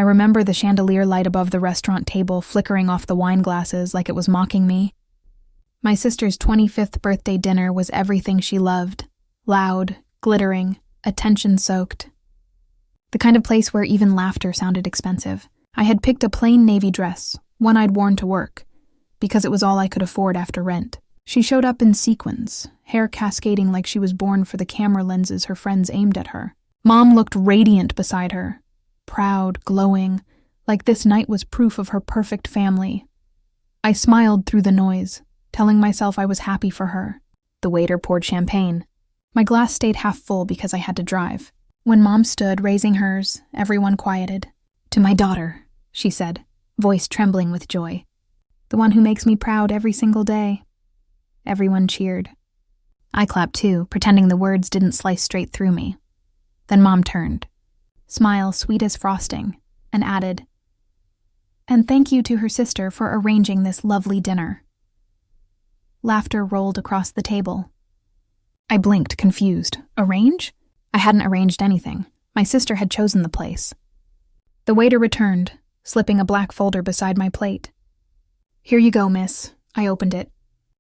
remember the chandelier light above the restaurant table flickering off the wine glasses like it was mocking me. My sister's 25th birthday dinner was everything she loved. Loud, glittering, attention-soaked. The kind of place where even laughter sounded expensive. I had picked a plain navy dress, one I'd worn to work, because it was all I could afford after rent. She showed up in sequins, hair cascading like she was born for the camera lenses her friends aimed at her. Mom looked radiant beside her, proud, glowing, like this night was proof of her perfect family. I smiled through the noise, telling myself I was happy for her. The waiter poured champagne. My glass stayed half full because I had to drive. When Mom stood, raising hers, everyone quieted. "To my daughter," she said, voice trembling with joy. "The one who makes me proud every single day." Everyone cheered. I clapped too, pretending the words didn't slice straight through me. Then Mom turned, smile sweet as frosting, and added, "And thank you to her sister for arranging this lovely dinner." Laughter rolled across the table. I blinked, confused. Arrange? I hadn't arranged anything. My sister had chosen the place. The waiter returned, slipping a black folder beside my plate. "Here you go, miss." I opened it.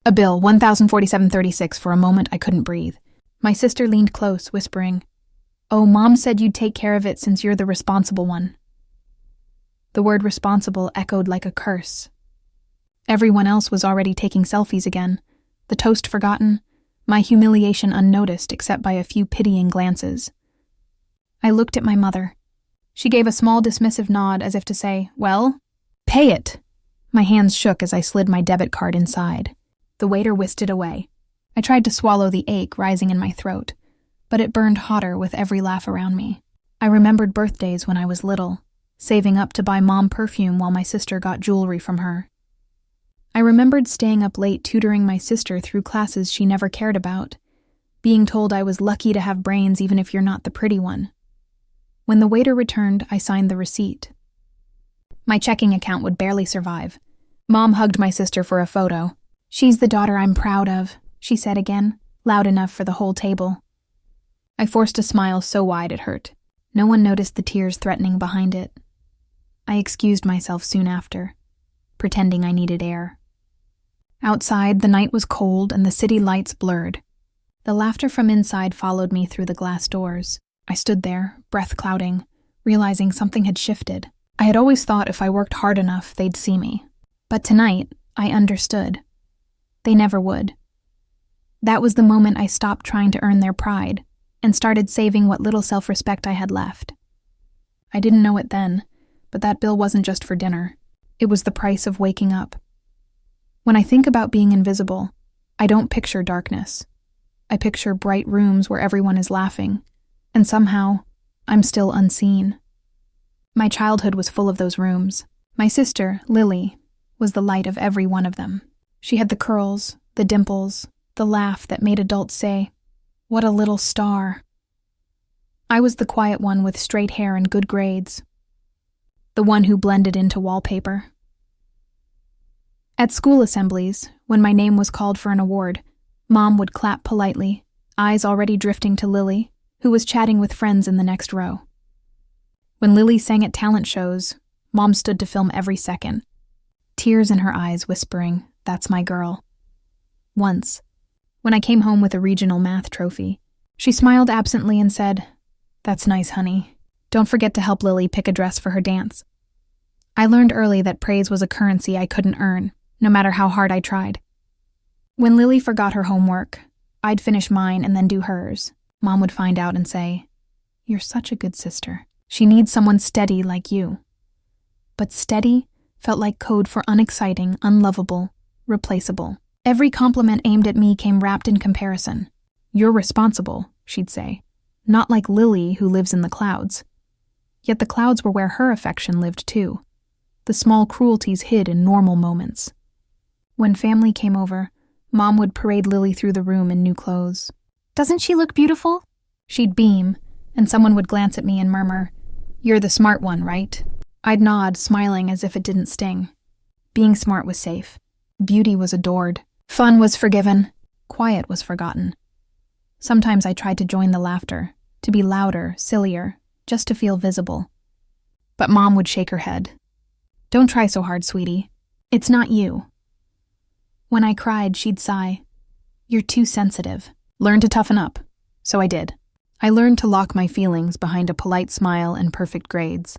A bill, $1,047.36. For a moment, I couldn't breathe. My sister leaned close, whispering, "Oh, Mom said you'd take care of it since you're the responsible one." The word responsible echoed like a curse. Everyone else was already taking selfies again, the toast forgotten, my humiliation unnoticed except by a few pitying glances. I looked at my mother. She gave a small dismissive nod as if to say, "Well, pay it." My hands shook as I slid my debit card inside. The waiter whisked it away. I tried to swallow the ache rising in my throat, but it burned hotter with every laugh around me. I remembered birthdays when I was little, saving up to buy Mom perfume while my sister got jewelry from her. I remembered staying up late tutoring my sister through classes she never cared about, being told I was lucky to have brains even if you're not the pretty one. When the waiter returned, I signed the receipt. My checking account would barely survive. Mom hugged my sister for a photo. "She's the daughter I'm proud of," she said again, loud enough for the whole table. I forced a smile so wide it hurt. No one noticed the tears threatening behind it. I excused myself soon after, pretending I needed air. Outside, the night was cold and the city lights blurred. The laughter from inside followed me through the glass doors. I stood there, breath clouding, realizing something had shifted. I had always thought if I worked hard enough, they'd see me. But tonight, I understood. They never would. That was the moment I stopped trying to earn their pride and started saving what little self-respect I had left. I didn't know it then, but that bill wasn't just for dinner. It was the price of waking up. When I think about being invisible, I don't picture darkness. I picture bright rooms where everyone is laughing, and somehow, I'm still unseen. My childhood was full of those rooms. My sister, Lily, was the light of every one of them. She had the curls, the dimples, the laugh that made adults say, "What a little star." I was the quiet one with straight hair and good grades. The one who blended into wallpaper. At school assemblies, when my name was called for an award, Mom would clap politely, eyes already drifting to Lily, who was chatting with friends in the next row. When Lily sang at talent shows, Mom stood to film every second, tears in her eyes whispering, "That's my girl." Once, when I came home with a regional math trophy, she smiled absently and said, "That's nice, honey. Don't forget to help Lily pick a dress for her dance." I learned early that praise was a currency I couldn't earn, no matter how hard I tried. When Lily forgot her homework, I'd finish mine and then do hers. Mom would find out and say, "You're such a good sister. She needs someone steady like you." But steady felt like code for unexciting, unlovable, replaceable. Every compliment aimed at me came wrapped in comparison. "You're responsible," she'd say. "Not like Lily, who lives in the clouds." Yet the clouds were where her affection lived too. The small cruelties hid in normal moments. When family came over, Mom would parade Lily through the room in new clothes. "Doesn't she look beautiful?" She'd beam, and someone would glance at me and murmur, "You're the smart one, right?" I'd nod, smiling as if it didn't sting. Being smart was safe. Beauty was adored. Fun was forgiven. Quiet was forgotten. Sometimes I tried to join the laughter, to be louder, sillier, just to feel visible. But Mom would shake her head. "Don't try so hard, sweetie. It's not you." When I cried, she'd sigh. "You're too sensitive. Learn to toughen up." So I did. I learned to lock my feelings behind a polite smile and perfect grades.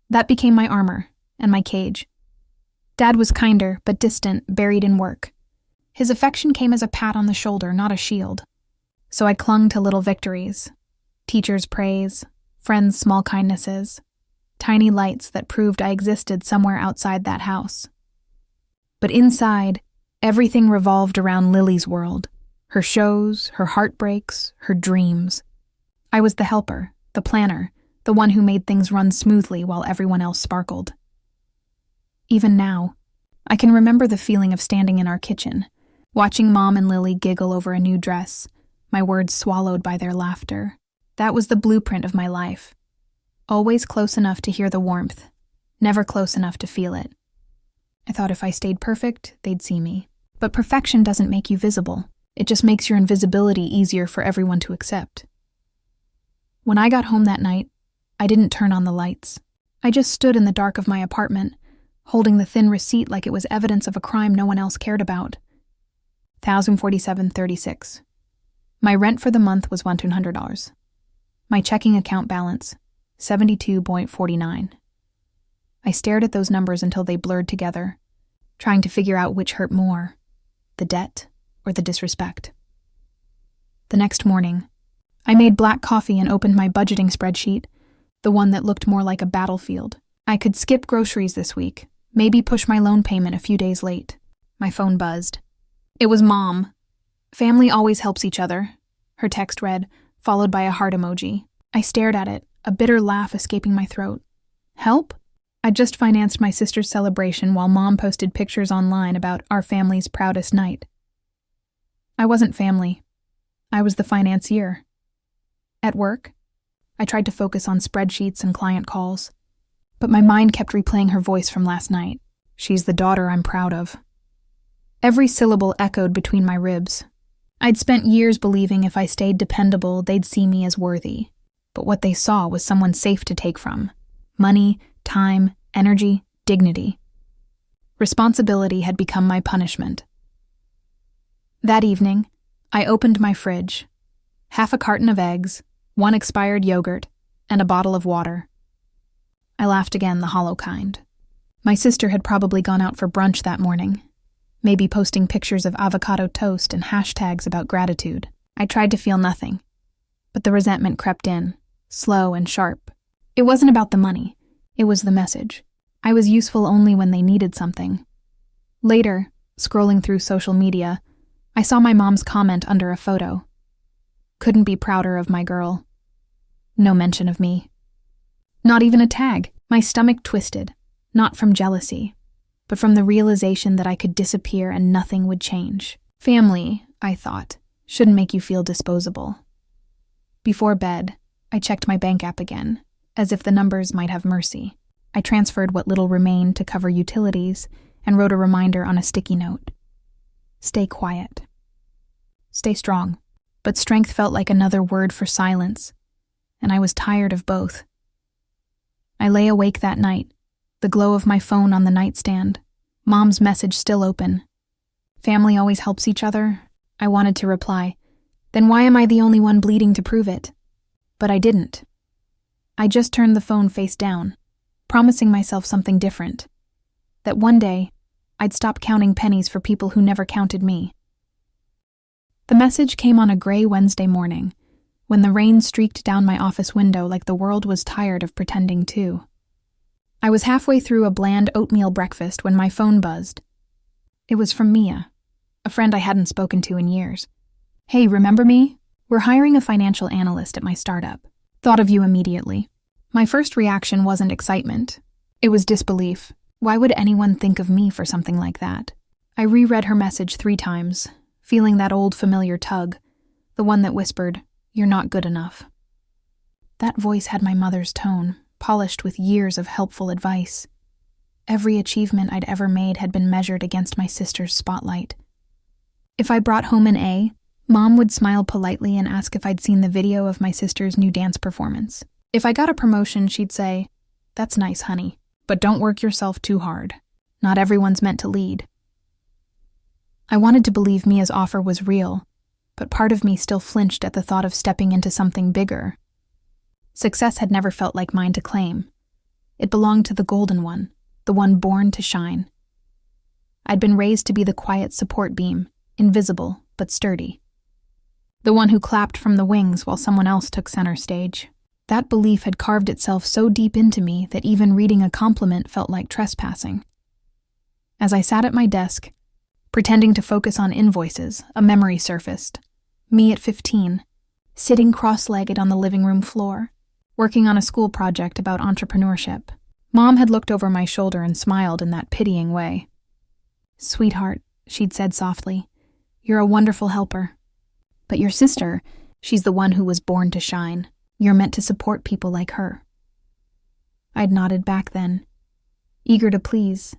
That became my armor and my cage. Dad was kinder, but distant, buried in work. His affection came as a pat on the shoulder, not a shield. So I clung to little victories. Teachers' praise, friends' small kindnesses, tiny lights that proved I existed somewhere outside that house. But inside, everything revolved around Lily's world. Her shows, her heartbreaks, her dreams. I was the helper, the planner, the one who made things run smoothly while everyone else sparkled. Even now, I can remember the feeling of standing in our kitchen, watching Mom and Lily giggle over a new dress, my words swallowed by their laughter. That was the blueprint of my life. Always close enough to hear the warmth, never close enough to feel it. I thought if I stayed perfect, they'd see me. But perfection doesn't make you visible. It just makes your invisibility easier for everyone to accept. When I got home that night, I didn't turn on the lights. I just stood in the dark of my apartment, holding the thin receipt like it was evidence of a crime no one else cared about. $1,047.36. My rent for the month was $1,200. My checking account balance, $72.49. I stared at those numbers until they blurred together, trying to figure out which hurt more, the debt or the disrespect. The next morning, I made black coffee and opened my budgeting spreadsheet, the one that looked more like a battlefield. I could skip groceries this week, maybe push my loan payment a few days late. My phone buzzed. It was Mom. "Family always helps each other," her text read, followed by a heart emoji. I stared at it, a bitter laugh escaping my throat. Help? I just financed my sister's celebration while Mom posted pictures online about our family's proudest night. I wasn't family. I was the financier. At work, I tried to focus on spreadsheets and client calls, but my mind kept replaying her voice from last night. "She's the daughter I'm proud of." Every syllable echoed between my ribs. I'd spent years believing if I stayed dependable, they'd see me as worthy. But what they saw was someone safe to take from. Money, time, energy, dignity. Responsibility had become my punishment. That evening, I opened my fridge. Half a carton of eggs, 1 expired yogurt, and a bottle of water. I laughed again, the hollow kind. My sister had probably gone out for brunch that morning, maybe posting pictures of avocado toast and hashtags about gratitude. I tried to feel nothing, but the resentment crept in, slow and sharp. It wasn't about the money. It was the message. I was useful only when they needed something. Later, scrolling through social media, I saw my mom's comment under a photo. Couldn't be prouder of my girl. No mention of me. Not even a tag. My stomach twisted, not from jealousy, but from the realization that I could disappear and nothing would change. Family, I thought, shouldn't make you feel disposable. Before bed, I checked my bank app again, as if the numbers might have mercy. I transferred what little remained to cover utilities and wrote a reminder on a sticky note. Stay quiet. Stay strong. But strength felt like another word for silence, and I was tired of both. I lay awake that night, the glow of my phone on the nightstand, Mom's message still open. "Family always helps each other," I wanted to reply. Then why am I the only one bleeding to prove it? But I didn't. I just turned the phone face down, promising myself something different. That one day, I'd stop counting pennies for people who never counted me. The message came on a gray Wednesday morning, when the rain streaked down my office window like the world was tired of pretending too. I was halfway through a bland oatmeal breakfast when my phone buzzed. It was from Mia, a friend I hadn't spoken to in years. "Hey, remember me? We're hiring a financial analyst at my startup. Thought of you immediately." My first reaction wasn't excitement. It was disbelief. Why would anyone think of me for something like that? I reread her message 3 times, feeling that old familiar tug, the one that whispered, "You're not good enough." That voice had my mother's tone, polished with years of helpful advice. Every achievement I'd ever made had been measured against my sister's spotlight. If I brought home an A, Mom would smile politely and ask if I'd seen the video of my sister's new dance performance. If I got a promotion, she'd say, That's nice, honey. But don't work yourself too hard. Not everyone's meant to lead. I wanted to believe Mia's offer was real, but part of me still flinched at the thought of stepping into something bigger. Success had never felt like mine to claim. It belonged to the golden one, the one born to shine. I'd been raised to be the quiet support beam, invisible but sturdy. The one who clapped from the wings while someone else took center stage. That belief had carved itself so deep into me that even reading a compliment felt like trespassing. As I sat at my desk, pretending to focus on invoices, a memory surfaced. Me at 15, sitting cross-legged on the living room floor, working on a school project about entrepreneurship. Mom had looked over my shoulder and smiled in that pitying way. "Sweetheart," she'd said softly, "you're a wonderful helper. But your sister, she's the one who was born to shine. You're meant to support people like her." I'd nodded back then, eager to please,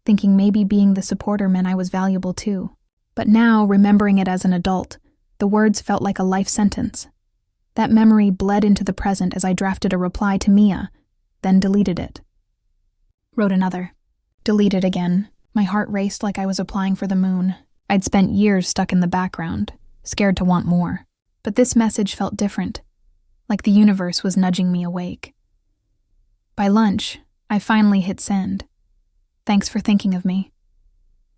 thinking maybe being the supporter meant I was valuable too. But now, remembering it as an adult, the words felt like a life sentence. That memory bled into the present as I drafted a reply to Mia, then deleted it. Wrote another. Deleted again. My heart raced like I was applying for the moon. I'd spent years stuck in the background, scared to want more. But this message felt different, like the universe was nudging me awake. By lunch, I finally hit send. "Thanks for thinking of me.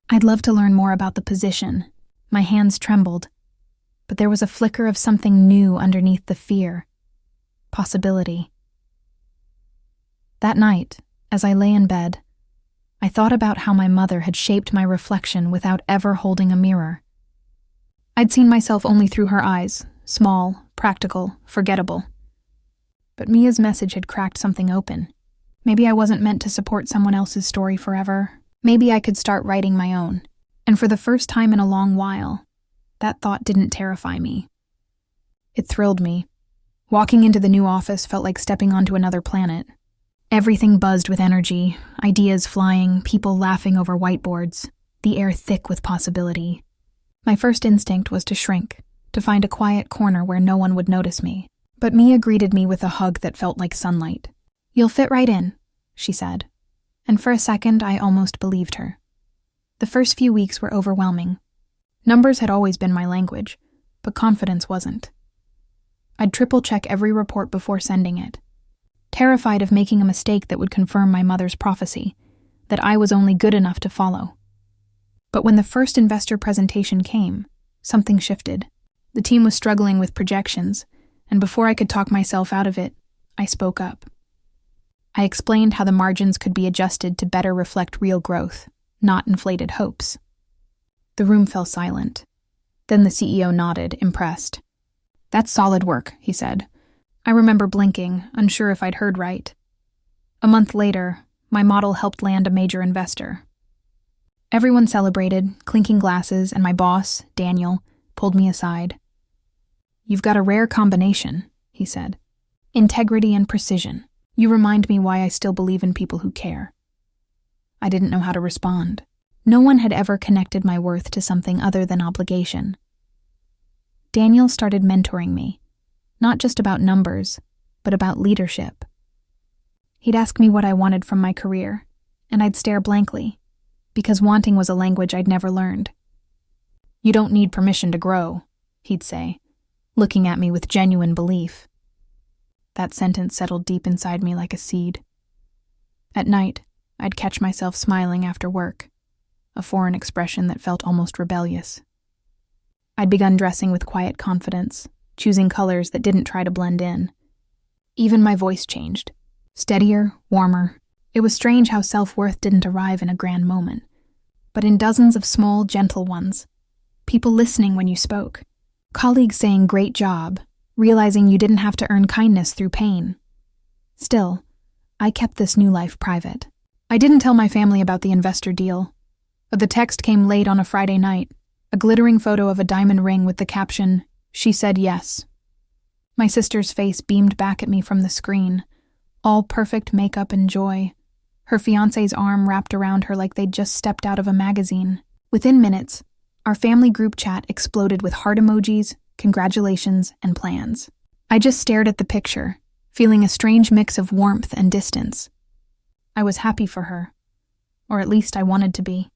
I'd love to learn more about the position." My hands trembled, but there was a flicker of something new underneath the fear. Possibility. That night, as I lay in bed, I thought about how my mother had shaped my reflection without ever holding a mirror. I'd seen myself only through her eyes, small, practical, forgettable. But Mia's message had cracked something open. Maybe I wasn't meant to support someone else's story forever. Maybe I could start writing my own. And for the first time in a long while, that thought didn't terrify me. It thrilled me. Walking into the new office felt like stepping onto another planet. Everything buzzed with energy, ideas flying, people laughing over whiteboards, the air thick with possibility. My first instinct was to shrink, to find a quiet corner where no one would notice me. But Mia greeted me with a hug that felt like sunlight. "You'll fit right in," she said. And for a second, I almost believed her. The first few weeks were overwhelming. Numbers had always been my language, but confidence wasn't. I'd triple-check every report before sending it, terrified of making a mistake that would confirm my mother's prophecy, that I was only good enough to follow. But when the first investor presentation came, something shifted. The team was struggling with projections, and before I could talk myself out of it, I spoke up. I explained how the margins could be adjusted to better reflect real growth, not inflated hopes. The room fell silent. Then the CEO nodded, impressed. "That's solid work," he said. I remember blinking, unsure if I'd heard right. A month later, my model helped land a major investor. Everyone celebrated, clinking glasses, and my boss, Daniel, pulled me aside. "You've got a rare combination," he said. "Integrity and precision. You remind me why I still believe in people who care." I didn't know how to respond. No one had ever connected my worth to something other than obligation. Daniel started mentoring me, not just about numbers, but about leadership. He'd ask me what I wanted from my career, and I'd stare blankly, because wanting was a language I'd never learned. "You don't need permission to grow," he'd say, looking at me with genuine belief. That sentence settled deep inside me like a seed. At night, I'd catch myself smiling after work, a foreign expression that felt almost rebellious. I'd begun dressing with quiet confidence, choosing colors that didn't try to blend in. Even my voice changed, steadier, warmer. It was strange how self-worth didn't arrive in a grand moment, but in dozens of small, gentle ones. People listening when you spoke, colleagues saying "great job," realizing you didn't have to earn kindness through pain. Still, I kept this new life private. I didn't tell my family about the investor deal. The text came late on a Friday night, a glittering photo of a diamond ring with the caption, "She said yes." My sister's face beamed back at me from the screen, all perfect makeup and joy, her fiancé's arm wrapped around her like they'd just stepped out of a magazine. Within minutes, our family group chat exploded with heart emojis, congratulations, and plans. I just stared at the picture, feeling a strange mix of warmth and distance, I was happy for her, or at least I wanted to be.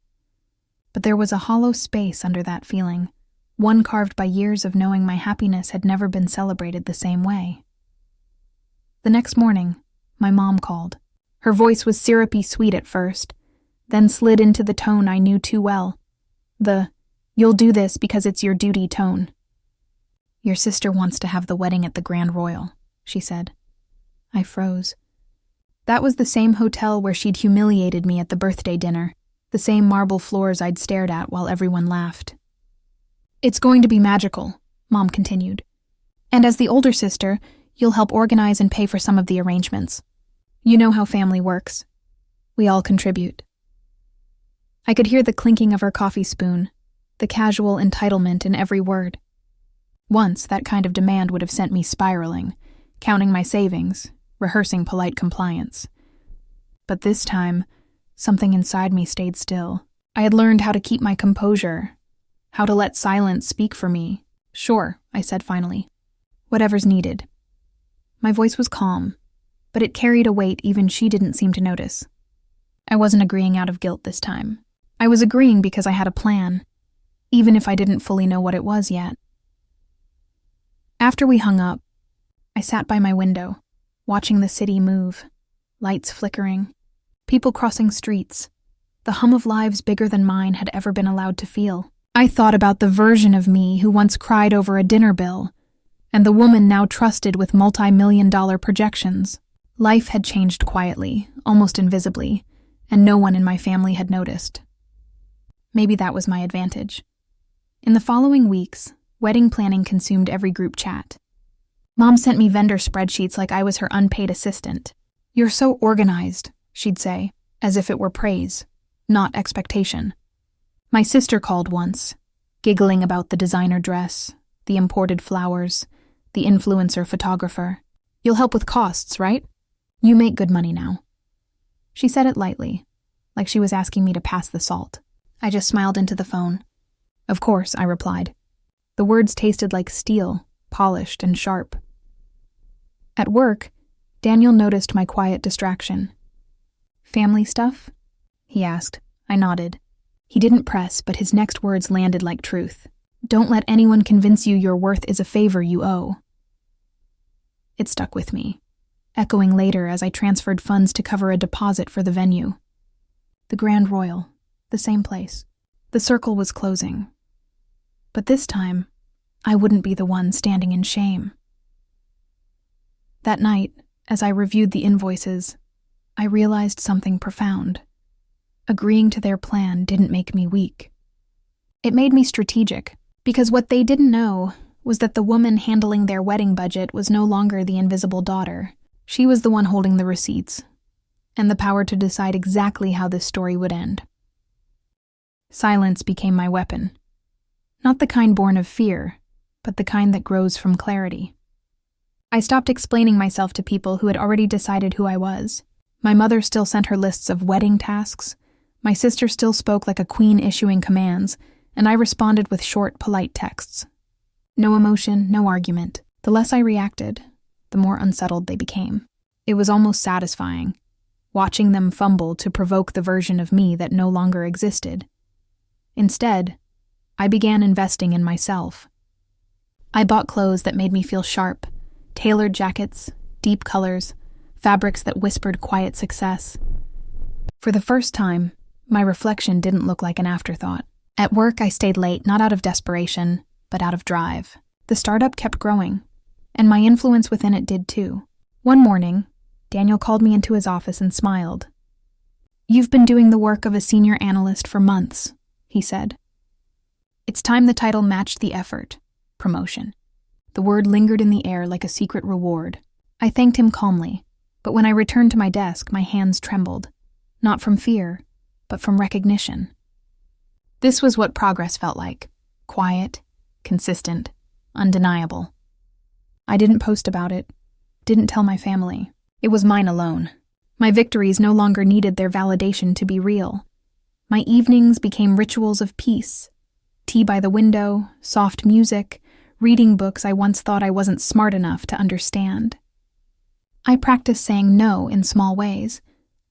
But there was a hollow space under that feeling, one carved by years of knowing my happiness had never been celebrated the same way. The next morning, my mom called. Her voice was syrupy sweet at first, then slid into the tone I knew too well, the "you'll do this because it's your duty" tone. "Your sister wants to have the wedding at the Grand Royal," she said. I froze. That was the same hotel where she'd humiliated me at the birthday dinner, the same marble floors I'd stared at while everyone laughed. "It's going to be magical," Mom continued. "And as the older sister, you'll help organize and pay for some of the arrangements. You know how family works. We all contribute." I could hear the clinking of her coffee spoon, the casual entitlement in every word. Once, that kind of demand would have sent me spiraling, counting my savings, rehearsing polite compliance. But this time, something inside me stayed still. I had learned how to keep my composure, how to let silence speak for me. "Sure," I said finally. "Whatever's needed." My voice was calm, but it carried a weight even she didn't seem to notice. I wasn't agreeing out of guilt this time. I was agreeing because I had a plan, even if I didn't fully know what it was yet. After we hung up, I sat by my window, watching the city move, lights flickering, people crossing streets. The hum of lives bigger than mine had ever been allowed to feel. I thought about the version of me who once cried over a dinner bill, and the woman now trusted with multi-million-dollar projections. Life had changed quietly, almost invisibly, and no one in my family had noticed. Maybe that was my advantage. In the following weeks, wedding planning consumed every group chat. Mom sent me vendor spreadsheets like I was her unpaid assistant. "You're so organized," she'd say, as if it were praise, not expectation. My sister called once, giggling about the designer dress, the imported flowers, the influencer photographer. "You'll help with costs, right? You make good money now." She said it lightly, like she was asking me to pass the salt. I just smiled into the phone. "Of course," I replied. The words tasted like steel, polished and sharp. At work, Daniel noticed my quiet distraction. "Family stuff?" he asked. I nodded. He didn't press, but his next words landed like truth. "Don't let anyone convince you your worth is a favor you owe." It stuck with me, echoing later as I transferred funds to cover a deposit for the venue. The Grand Royal, the same place. The circle was closing. But this time, I wouldn't be the one standing in shame. That night, as I reviewed the invoices, I realized something profound. Agreeing to their plan didn't make me weak. It made me strategic, because what they didn't know was that the woman handling their wedding budget was no longer the invisible daughter. She was the one holding the receipts, and the power to decide exactly how this story would end. Silence became my weapon. Not the kind born of fear, but the kind that grows from clarity. I stopped explaining myself to people who had already decided who I was. My mother still sent her lists of wedding tasks. My sister still spoke like a queen issuing commands, and I responded with short, polite texts. No emotion, no argument. The less I reacted, the more unsettled they became. It was almost satisfying, watching them fumble to provoke the version of me that no longer existed. Instead, I began investing in myself. I bought clothes that made me feel sharp, tailored jackets, deep colors, fabrics that whispered quiet success. For the first time, my reflection didn't look like an afterthought. At work, I stayed late, not out of desperation, but out of drive. The startup kept growing, and my influence within it did too. One morning, Daniel called me into his office and smiled. "You've been doing the work of a senior analyst for months," he said. It's time the title matched the effort. Promotion. The word lingered in the air like a secret reward. I thanked him calmly, but when I returned to my desk, my hands trembled. Not from fear, but from recognition. This was what progress felt like. Quiet, consistent, undeniable. I didn't post about it, didn't tell my family. It was mine alone. My victories no longer needed their validation to be real. My evenings became rituals of peace. Tea by the window, soft music, reading books I once thought I wasn't smart enough to understand. I practiced saying no in small ways,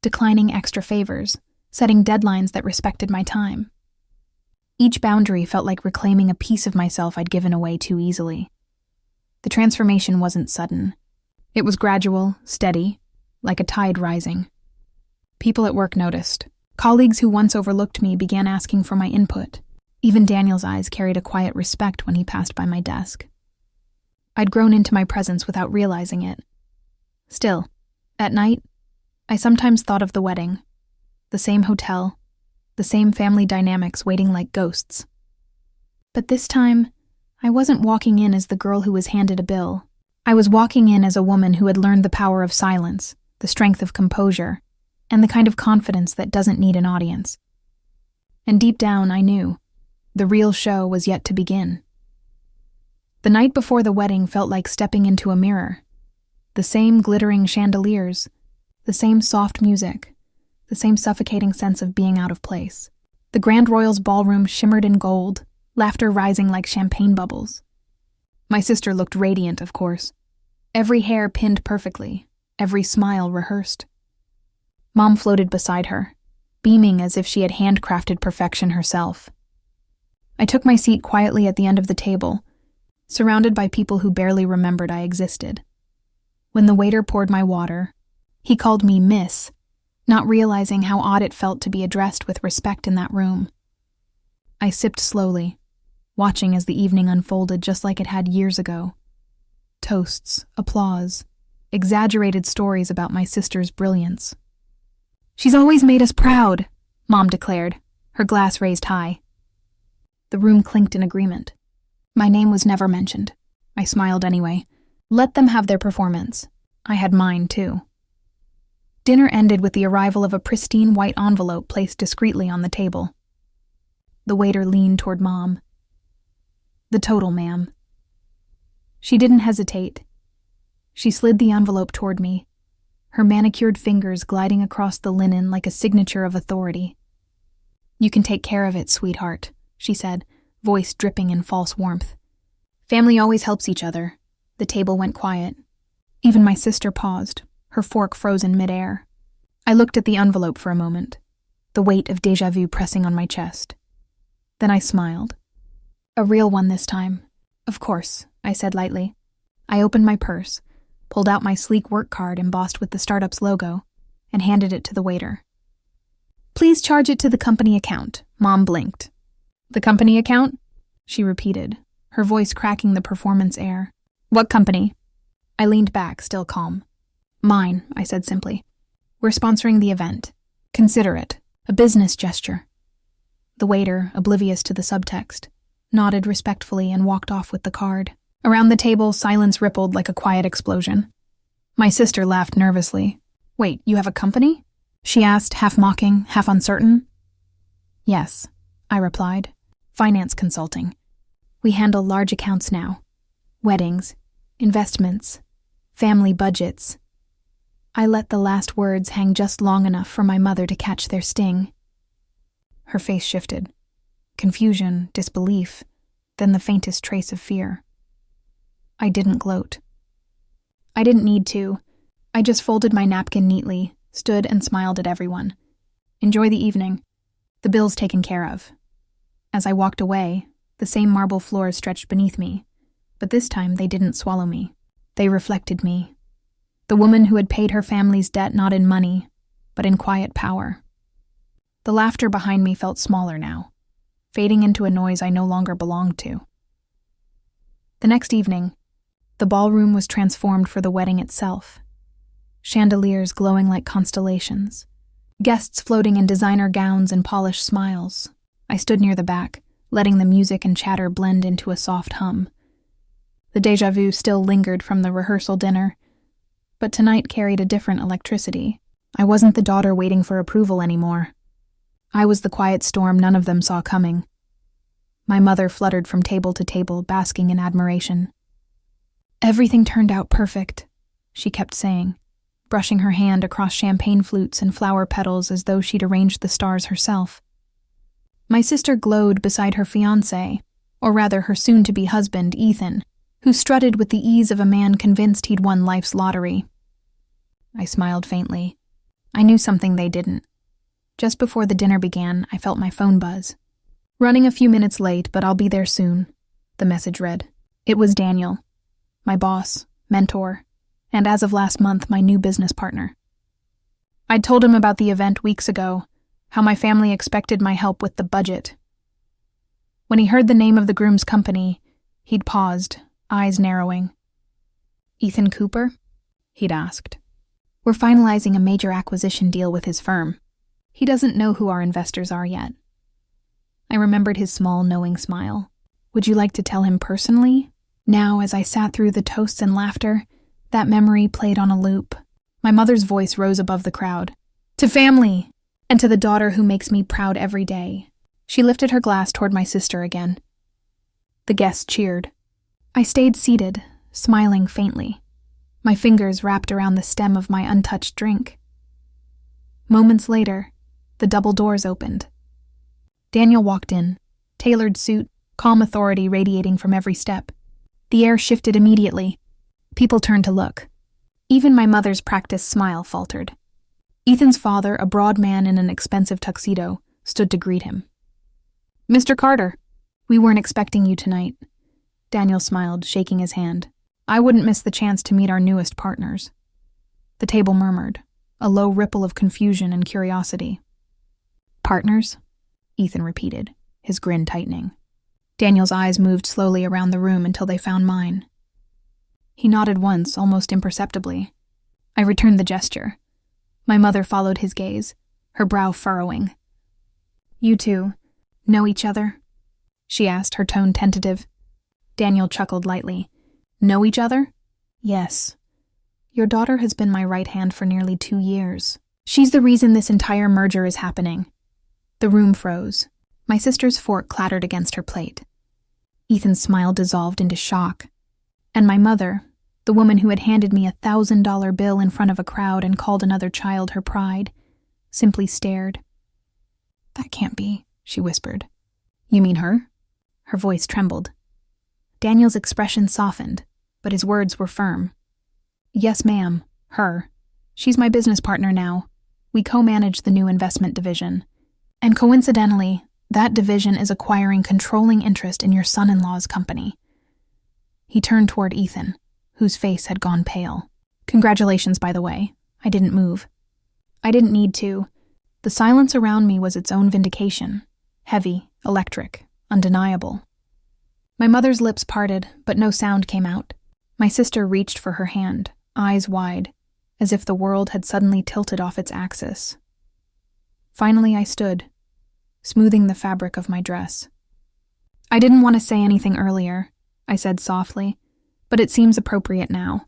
declining extra favors, setting deadlines that respected my time. Each boundary felt like reclaiming a piece of myself I'd given away too easily. The transformation wasn't sudden. It was gradual, steady, like a tide rising. People at work noticed. Colleagues who once overlooked me began asking for my input. Even Daniel's eyes carried a quiet respect when he passed by my desk. I'd grown into my presence without realizing it. Still, at night, I sometimes thought of the wedding. The same hotel, the same family dynamics waiting like ghosts. But this time, I wasn't walking in as the girl who was handed a bill. I was walking in as a woman who had learned the power of silence, the strength of composure, and the kind of confidence that doesn't need an audience. And deep down, I knew the real show was yet to begin. The night before the wedding felt like stepping into a mirror. The same glittering chandeliers, the same soft music, the same suffocating sense of being out of place. The Grand Royal's ballroom shimmered in gold, laughter rising like champagne bubbles. My sister looked radiant, of course. Every hair pinned perfectly, every smile rehearsed. Mom floated beside her, beaming as if she had handcrafted perfection herself. I took my seat quietly at the end of the table, surrounded by people who barely remembered I existed. When the waiter poured my water, he called me Miss, not realizing how odd it felt to be addressed with respect in that room. I sipped slowly, watching as the evening unfolded just like it had years ago. Toasts, applause, exaggerated stories about my sister's brilliance. "She's always made us proud," Mom declared, her glass raised high. The room clinked in agreement. My name was never mentioned. I smiled anyway. Let them have their performance. I had mine, too. Dinner ended with the arrival of a pristine white envelope placed discreetly on the table. The waiter leaned toward Mom. "The total, ma'am." She didn't hesitate. She slid the envelope toward me, her manicured fingers gliding across the linen like a signature of authority. "You can take care of it, sweetheart," she said, voice dripping in false warmth. "Family always helps each other." The table went quiet. Even my sister paused, her fork frozen midair. I looked at the envelope for a moment, the weight of déjà vu pressing on my chest. Then I smiled. "A real one this time." "Of course," I said lightly. I opened my purse, pulled out my sleek work card embossed with the startup's logo, and handed it to the waiter. "Please charge it to the company account," Mom blinked. "The company account?" she repeated, her voice cracking the performance air. "What company?" I leaned back, still calm. "Mine," I said simply. "We're sponsoring the event. Consider it a business gesture." The waiter, oblivious to the subtext, nodded respectfully and walked off with the card. Around the table, silence rippled like a quiet explosion. My sister laughed nervously. "Wait, you have a company?" she asked, half mocking, half uncertain. "Yes," I replied. "Finance consulting. We handle large accounts now. Weddings, investments, family budgets." I let the last words hang just long enough for my mother to catch their sting. Her face shifted. Confusion, disbelief, then the faintest trace of fear. I didn't gloat. I didn't need to. I just folded my napkin neatly, stood and smiled at everyone. "Enjoy the evening. The bill's taken care of." As I walked away, the same marble floors stretched beneath me, but this time they didn't swallow me. They reflected me. The woman who had paid her family's debt not in money, but in quiet power. The laughter behind me felt smaller now, fading into a noise I no longer belonged to. The next evening, the ballroom was transformed for the wedding itself. Chandeliers glowing like constellations. Guests floating in designer gowns and polished smiles. I stood near the back, letting the music and chatter blend into a soft hum. The déjà vu still lingered from the rehearsal dinner, but tonight carried a different electricity. I wasn't the daughter waiting for approval anymore. I was the quiet storm none of them saw coming. My mother fluttered from table to table, basking in admiration. "Everything turned out perfect," she kept saying, brushing her hand across champagne flutes and flower petals as though she'd arranged the stars herself. My sister glowed beside her fiancé, or rather her soon-to-be husband, Ethan, who strutted with the ease of a man convinced he'd won life's lottery. I smiled faintly. I knew something they didn't. Just before the dinner began, I felt my phone buzz. "Running a few minutes late, but I'll be there soon," the message read. It was Daniel, my boss, mentor, and as of last month, my new business partner. I'd told him about the event weeks ago, how my family expected my help with the budget. When he heard the name of the groom's company, he'd paused, eyes narrowing. "Ethan Cooper?" he'd asked. "We're finalizing a major acquisition deal with his firm. He doesn't know who our investors are yet." I remembered his small, knowing smile. "Would you like to tell him personally?" Now, as I sat through the toasts and laughter, that memory played on a loop. My mother's voice rose above the crowd. "To family! And to the daughter who makes me proud every day." She lifted her glass toward my sister again. The guests cheered. I stayed seated, smiling faintly, my fingers wrapped around the stem of my untouched drink. Moments later, the double doors opened. Daniel walked in, tailored suit, calm authority radiating from every step. The air shifted immediately. People turned to look. Even my mother's practiced smile faltered. Ethan's father, a broad man in an expensive tuxedo, stood to greet him. "Mr. Carter, we weren't expecting you tonight." Daniel smiled, shaking his hand. "I wouldn't miss the chance to meet our newest partners." The table murmured, a low ripple of confusion and curiosity. "Partners?" Ethan repeated, his grin tightening. Daniel's eyes moved slowly around the room until they found mine. He nodded once, almost imperceptibly. I returned the gesture. My mother followed his gaze, her brow furrowing. "You two know each other?" she asked, her tone tentative. Daniel chuckled lightly. "Know each other?" "Yes. Your daughter has been my right hand for nearly 2 years. She's the reason this entire merger is happening." The room froze. My sister's fork clattered against her plate. Ethan's smile dissolved into shock. And my mother, the woman who had handed me a $1,000 bill in front of a crowd and called another child her pride, simply stared. "That can't be," she whispered. "You mean her?" Her voice trembled. Daniel's expression softened, but his words were firm. "Yes, ma'am, her. She's my business partner now. We co-manage the new investment division. And coincidentally, that division is acquiring controlling interest in your son-in-law's company." He turned toward Ethan, whose face had gone pale. "Congratulations, by the way. I didn't move." I didn't need to. The silence around me was its own vindication. Heavy, electric, undeniable. My mother's lips parted, but no sound came out. My sister reached for her hand, eyes wide, as if the world had suddenly tilted off its axis. Finally I stood, smoothing the fabric of my dress. "I didn't want to say anything earlier," I said softly, "but it seems appropriate now.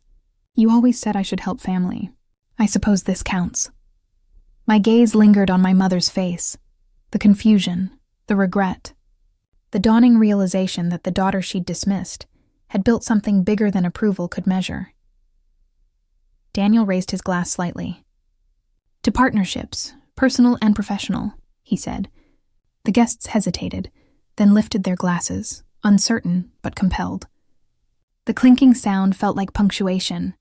You always said I should help family. I suppose this counts." My gaze lingered on my mother's face, the confusion, the regret, the dawning realization that the daughter she'd dismissed had built something bigger than approval could measure. Daniel raised his glass slightly. "To partnerships, personal and professional," he said. The guests hesitated, then lifted their glasses, uncertain but compelled. The clinking sound felt like punctuation,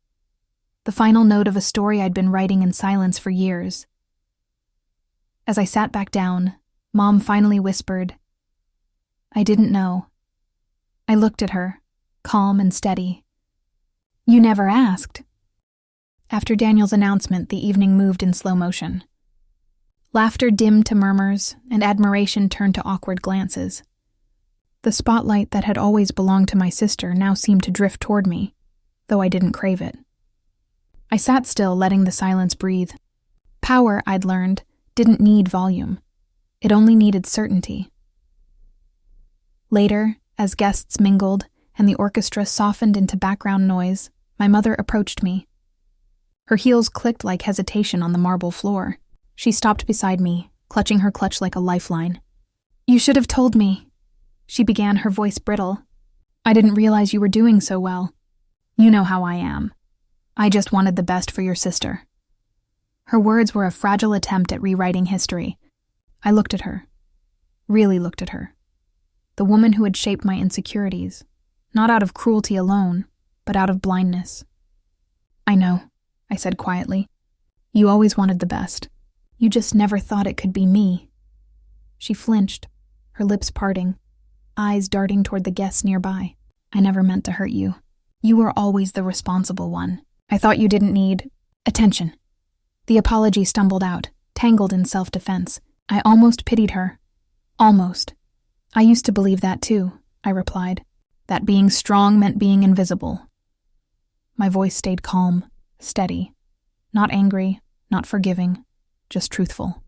the final note of a story I'd been writing in silence for years. As I sat back down, Mom finally whispered, "I didn't know." I looked at her, calm and steady. "You never asked." After Daniel's announcement, the evening moved in slow motion. Laughter dimmed to murmurs, and admiration turned to awkward glances. The spotlight that had always belonged to my sister now seemed to drift toward me, though I didn't crave it. I sat still, letting the silence breathe. Power, I'd learned, didn't need volume. It only needed certainty. Later, as guests mingled and the orchestra softened into background noise, my mother approached me. Her heels clicked like hesitation on the marble floor. She stopped beside me, clutching her clutch like a lifeline. "You should have told me," she began, her voice brittle. "I didn't realize you were doing so well. You know how I am. I just wanted the best for your sister." Her words were a fragile attempt at rewriting history. I looked at her, really looked at her. The woman who had shaped my insecurities, not out of cruelty alone, but out of blindness. "I know," I said quietly. You always wanted the best. You just never thought it could be me." She flinched, her lips parting, eyes darting toward the guests nearby. "I never meant to hurt you. You were always the responsible one. I thought you didn't need attention." The apology stumbled out, tangled in self-defense. I almost pitied her. Almost. "I used to believe that too," I replied. "That being strong meant being invisible." My voice stayed calm, steady. Not angry, not forgiving, just truthful.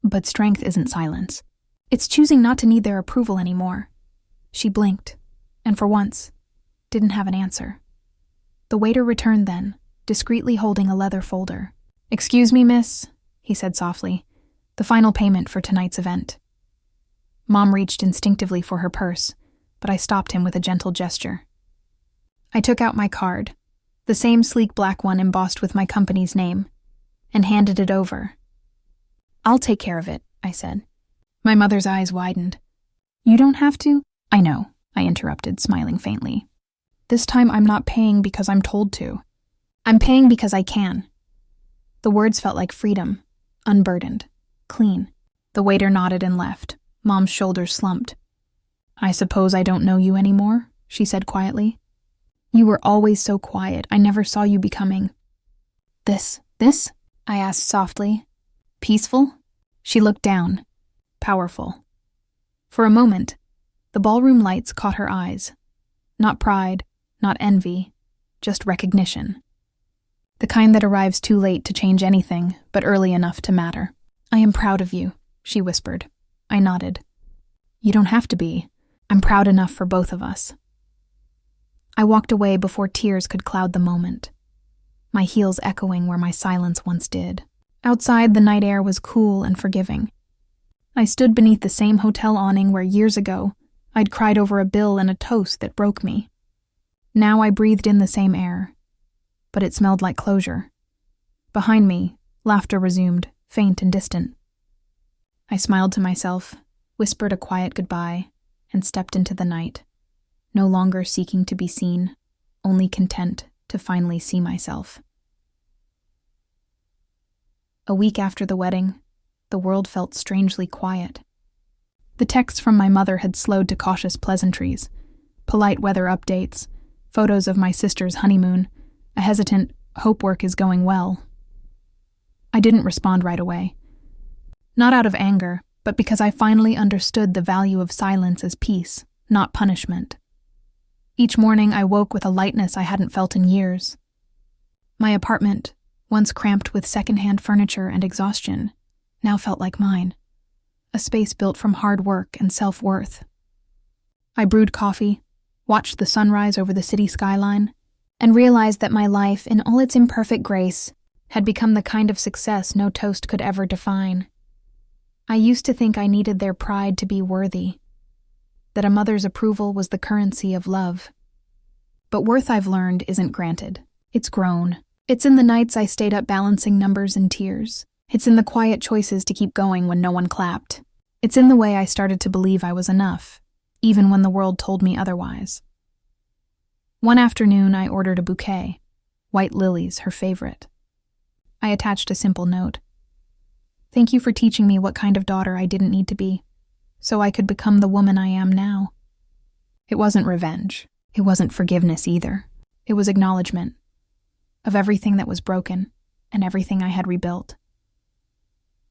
"But strength isn't silence. It's choosing not to need their approval anymore." She blinked, and for once, didn't have an answer. The waiter returned then, discreetly holding a leather folder. "Excuse me, miss," he said softly. "The final payment for tonight's event." Mom reached instinctively for her purse, but I stopped him with a gentle gesture. I took out my card, the same sleek black one embossed with my company's name, and handed it over. "I'll take care of it," I said. My mother's eyes widened. "You don't have to?" "I know," I interrupted, smiling faintly. "This time I'm not paying because I'm told to. I'm paying because I can." The words felt like freedom, unburdened, clean. The waiter nodded and left. Mom's shoulders slumped. "I suppose I don't know you anymore," she said quietly. "You were always so quiet. I never saw you becoming." This? I asked softly. "Peaceful?" She looked down. Powerful. For a moment, the ballroom lights caught her eyes. Not pride, not envy, just recognition. The kind that arrives too late to change anything, but early enough to matter. "I am proud of you," she whispered. I nodded. "You don't have to be. I'm proud enough for both of us." I walked away before tears could cloud the moment, my heels echoing where my silence once did. Outside, the night air was cool and forgiving. I stood beneath the same hotel awning where years ago I'd cried over a bill and a toast that broke me. Now I breathed in the same air, but it smelled like closure. Behind me, laughter resumed, faint and distant. I smiled to myself, whispered a quiet goodbye, and stepped into the night, no longer seeking to be seen, only content to finally see myself. A week after the wedding, the world felt strangely quiet. The texts from my mother had slowed to cautious pleasantries, polite weather updates, photos of my sister's honeymoon, a hesitant, "Hope work is going well." I didn't respond right away. Not out of anger, but because I finally understood the value of silence as peace, not punishment. Each morning I woke with a lightness I hadn't felt in years. My apartment, once cramped with secondhand furniture and exhaustion, now felt like mine, a space built from hard work and self-worth. I brewed coffee, watched the sunrise over the city skyline, and realized that my life, in all its imperfect grace, had become the kind of success no toast could ever define. I used to think I needed their pride to be worthy, that a mother's approval was the currency of love. But worth, I've learned, isn't granted. It's grown. It's in the nights I stayed up balancing numbers and tears. It's in the quiet choices to keep going when no one clapped. It's in the way I started to believe I was enough, even when the world told me otherwise. One afternoon, I ordered a bouquet, white lilies, her favorite. I attached a simple note. "Thank you for teaching me what kind of daughter I didn't need to be, so I could become the woman I am now." It wasn't revenge. It wasn't forgiveness either. It was acknowledgement of everything that was broken and everything I had rebuilt.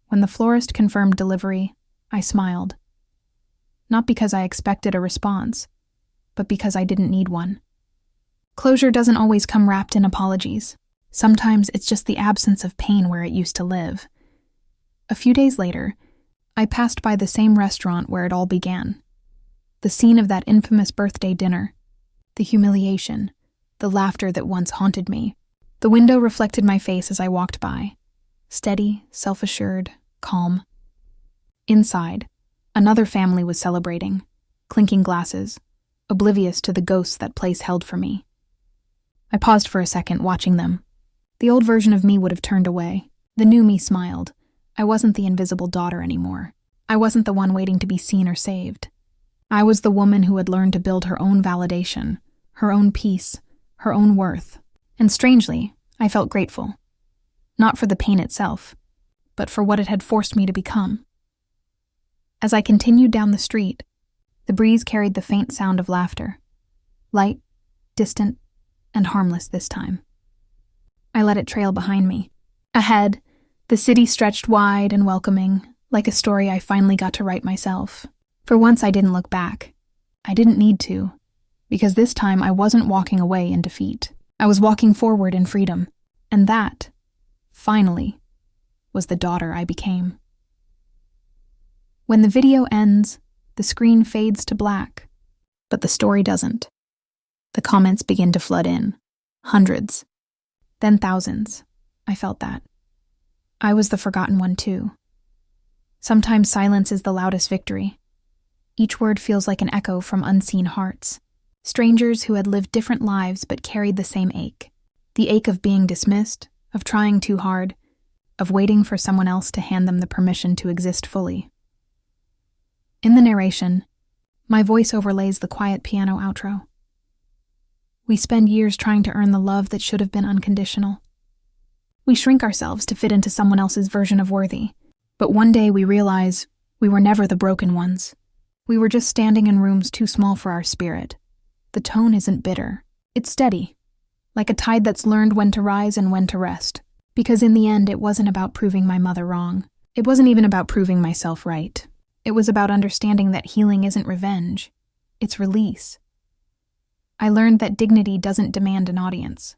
When the florist confirmed delivery, I smiled. Not because I expected a response, but because I didn't need one. Closure doesn't always come wrapped in apologies. Sometimes it's just the absence of pain where it used to live. A few days later, I passed by the same restaurant where it all began. The scene of that infamous birthday dinner. The humiliation, the laughter that once haunted me. The window reflected my face as I walked by. Steady, self-assured, calm. Inside, another family was celebrating, clinking glasses, oblivious to the ghosts that place held for me. I paused for a second, watching them. The old version of me would have turned away. The new me smiled. I wasn't the invisible daughter anymore. I wasn't the one waiting to be seen or saved. I was the woman who had learned to build her own validation, her own peace, her own worth. And strangely, I felt grateful. not for the pain itself, but for what it had forced me to become. As I continued down the street, the breeze carried the faint sound of laughter, light, distant, and harmless this time. I let it trail behind me. Ahead, the city stretched wide and welcoming, like a story I finally got to write myself. For once, I didn't look back. I didn't need to, because this time I wasn't walking away in defeat. I was walking forward in freedom, and that, finally, was the daughter I became. When the video ends, the screen fades to black, but the story doesn't. The comments begin to flood in. Hundreds. Then thousands. I felt that. I was the forgotten one too. Sometimes silence is the loudest victory. Each word feels like an echo from unseen hearts. Strangers who had lived different lives but carried the same ache. The ache of being dismissed, of trying too hard, of waiting for someone else to hand them the permission to exist fully. In the narration, my voice overlays the quiet piano outro. We spend years trying to earn the love that should have been unconditional. We shrink ourselves to fit into someone else's version of worthy, but one day we realize we were never the broken ones. We were just standing in rooms too small for our spirit. The tone isn't bitter. It's steady, like a tide that's learned when to rise and when to rest. Because in the end, it wasn't about proving my mother wrong. It wasn't even about proving myself right. It was about understanding that healing isn't revenge. It's release. I learned that dignity doesn't demand an audience.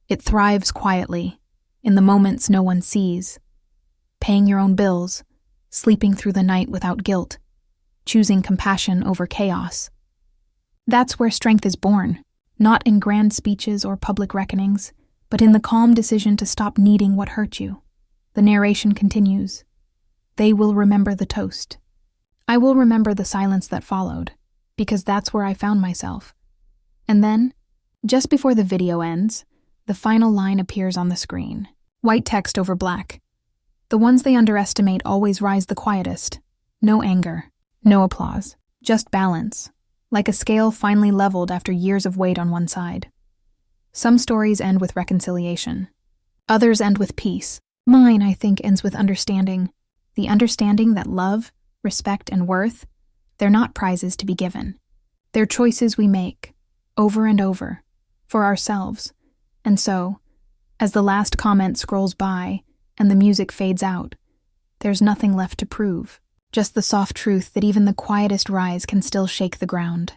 It thrives quietly, in the moments no one sees. Paying your own bills, sleeping through the night without guilt, choosing compassion over chaos. That's where strength is born, not in grand speeches or public reckonings, but in the calm decision to stop needing what hurt you. The narration continues. They will remember the toast. I will remember the silence that followed, because that's where I found myself. And then, just before the video ends, the final line appears on the screen. White text over black. The ones they underestimate always rise the quietest. No anger, no applause, just balance, like a scale finally leveled after years of weight on one side. Some stories end with reconciliation. Others end with peace. Mine, I think, ends with understanding. The understanding that love, respect, and worth, they're not prizes to be given. They're choices we make, over and over, for ourselves. And so, as the last comment scrolls by and the music fades out, there's nothing left to prove, just the soft truth that even the quietest rise can still shake the ground.